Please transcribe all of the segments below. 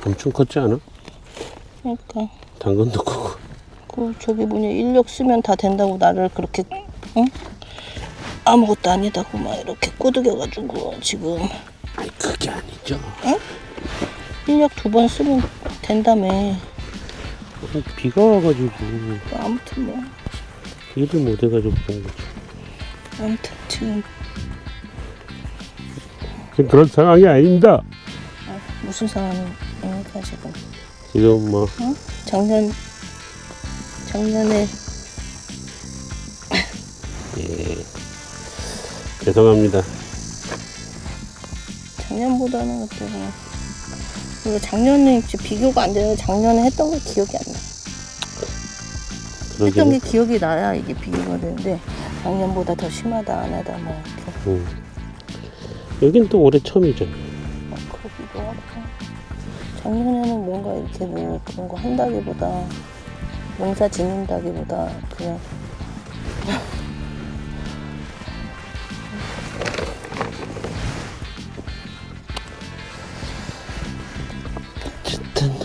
엄청 컸지 않아? 그러니까 당근도 크고. 그 저기 뭐냐 인력 쓰면 다 된다고 나를 그렇게 응? 아무것도 아니다고 막 이렇게 꼬드겨가지고 지금. 아니 그게 아니죠. 응? 인력 2번 쓰면 된다며. 비가 와가지고 아무튼 뭐 일을 못 해가지고 그런 거지. 아무튼 지금 그런 상황이 아닙니다. 무슨 상황입니까 지금? 지금 뭐 응? 작년에 예, 죄송합니다. 작년보다는 그때 그리고 작년에 이제 비교가 안 되는 작년에 했던 게 기억이 안 나. 했던 게 기억이 나야 이게 비교가 되는데 작년보다 더 심하다 안 하다 뭐 이렇게. 여긴 또 올해 처음이잖아. 그러기도 하고 작년에는 뭔가 이렇게 뭐 그런 거 한다기보다 농사 짓는다기보다 그냥 어쨌든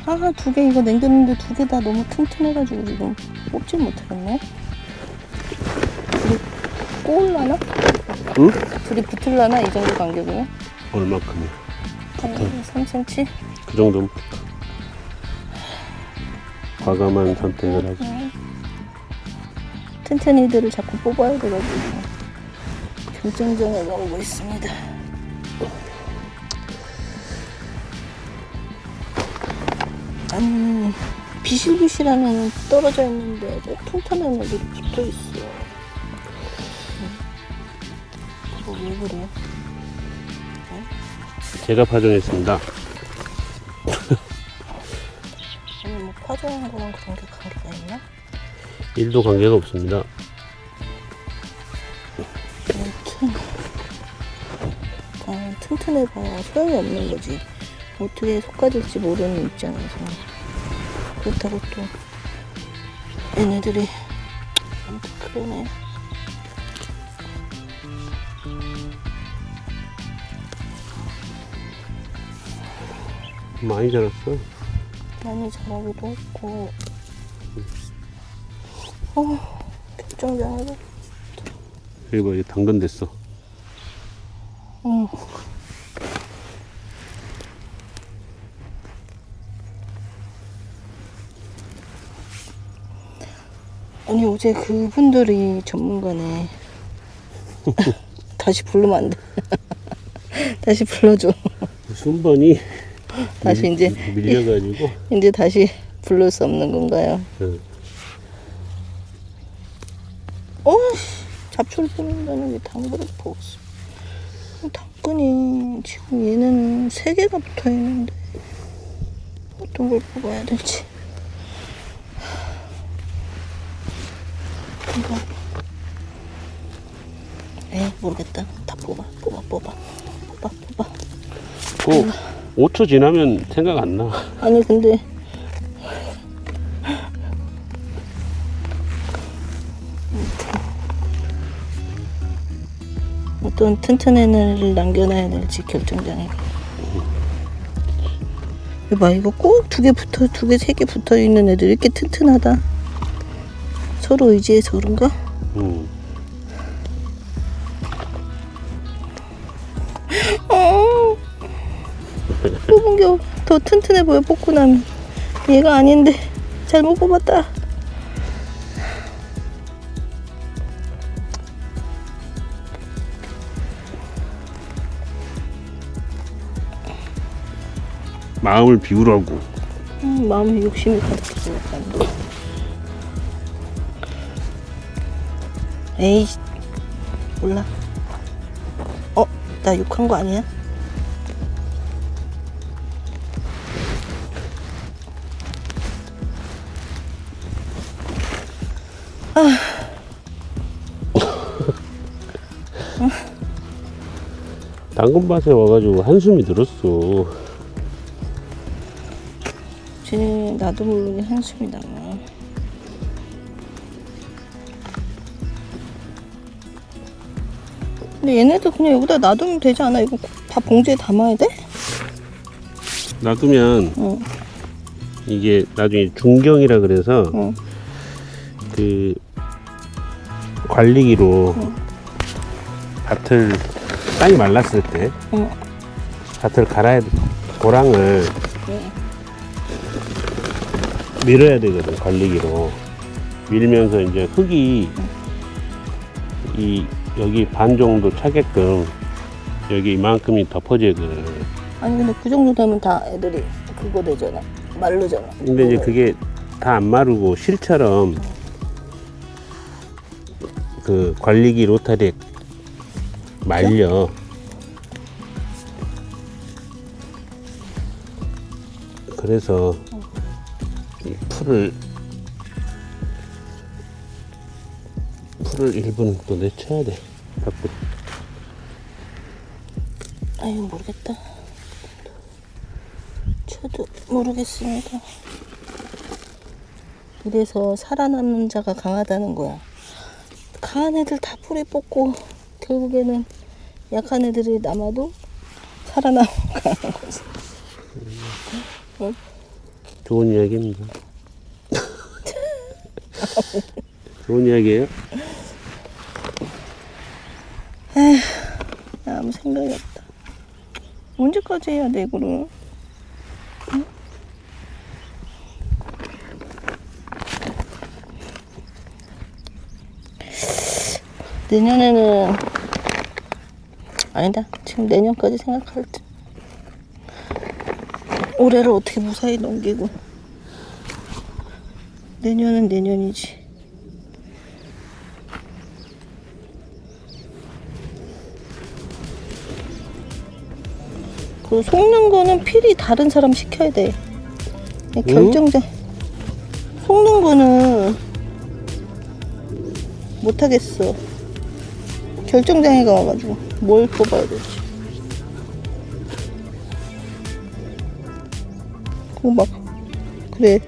2개 이거 남겼는데 2개 다 너무 튼튼해가지고 지금 뽑질 못하겠네. 둘이 꼬울라나? 응? 둘이 붙을라나 이 정도 간격이면? 얼마큼이야? 3cm? 그 정도면 과감한 선택을 하지. 튼튼이들을 자꾸 뽑아야 돼가지고 결정전에 나오고 있습니다. 아니 비실비실한 애는 떨어져 있는데 왜 튼튼한 애들이 붙어 있어? 왜 그래? 제가 파종했습니다. 아니 뭐 파종한 거랑 그런 게 관계가 있나? 일도 관계가 없습니다. 아무튼 튼튼해봐야 소용이 없는 거지. 어떻게 속가질지 모르는 입장에서 그렇다고 또 얘네들이 아무튼 그러네. 많이 자랐어. 많이 자라기도 했고 결정장애도 여기 봐, 여기 당근됐어. 응. 아니 어제 그분들이 전문가네. 다시 부르면 안 돼. 다시 불러줘. 순번이 다시 이제 밀려가지고. 이제 다시 부를 수 없는 건가요? 응. 잡초를 뽑는다는 게 당근을 뽑았어. 당근이 지금 얘는 3개가 붙어 있는데 어떤 걸 뽑아야 될지. 이거 모르겠다. 다 뽑아. 그 5초 지나면 생각 안 나. 아니 근데 어떤 튼튼한 애를 남겨놔야 될지 결정장애. 봐 이거 꼭 2개 붙어 2개 3개 붙어 있는 애들 이렇게 튼튼하다. 서로 의지해서 그런가? 뽑은 게 더 튼튼해 보여. 뽑고 나면 얘가 아닌데 잘못 뽑았다. 마음을 비우라고. 마음에 욕심이 가득해서 약간. 에이 몰라. 나 욕한 거 아니야? 당근밭에 와가지고 한숨이 들었어. 쟤 나도 모르게 한숨이 나와. 근데 얘네도 그냥 여기다 놔두면 되지 않아? 이거 다 봉지에 담아야 돼? 놔두면 응. 이게 나중에 중경이라 그래서 응. 그 관리기로 밭을 땅이 말랐을 때 응. 밭을 갈아야 고랑을 응. 밀어야 되거든. 관리기로 밀면서 이제 흙이 이 여기 반 정도 차게끔 여기 이만큼이 덮어지거든. 아니 근데 그 정도 되면 다 애들이 그거 되잖아. 마르잖아. 근데 이제 그게 다 안 마르고 실처럼 그 관리기 로타리에 말려. 그래서 이 풀을 1분 또 내쳐야 돼. 밖으로. 아유 모르겠다. 저도 모르겠습니다. 이래서 살아남는 자가 강하다는 거야. 강한 애들 다 풀이 뽑고 결국에는 약한 애들이 남아도 살아남은 강한 거지. 응? 좋은 이야기입니다. 좋은 이야기예요? 아무 생각이 없다. 언제까지 해야 돼 이거를? 응? 내년에는 아니다. 지금 내년까지 생각할 때 올해를 어떻게 무사히 넘기고 내년은 내년이지. 그 속는 거는 필히 다른 사람 시켜야 돼. 결정장 속는 거는 못하겠어. 결정장애가 와가지고 뭘 뽑아야 될지. 그거 막 그래.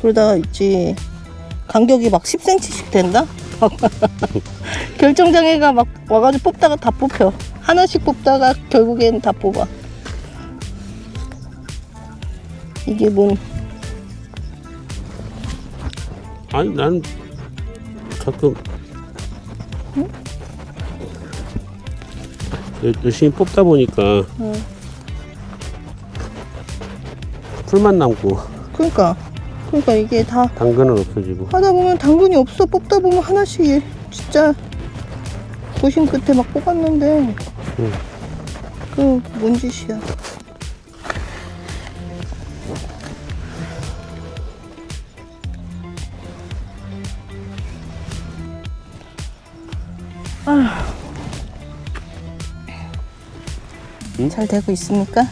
그러다가 있지 간격이 막 10cm씩 된다? 결정장애가 막 와가지고 뽑다가 다 뽑혀. 하나씩 뽑다가 결국엔 다 뽑아. 이게 뭔 아니 난 가끔 열심히 뽑다 보니까 풀만 남고 그러니까 이게 다 당근은 없어지고. 하다 보면 당근이 없어. 뽑다 보면 하나씩 진짜 고심 끝에 막 뽑았는데 그 뭔 짓이야. 잘 되고 있습니까?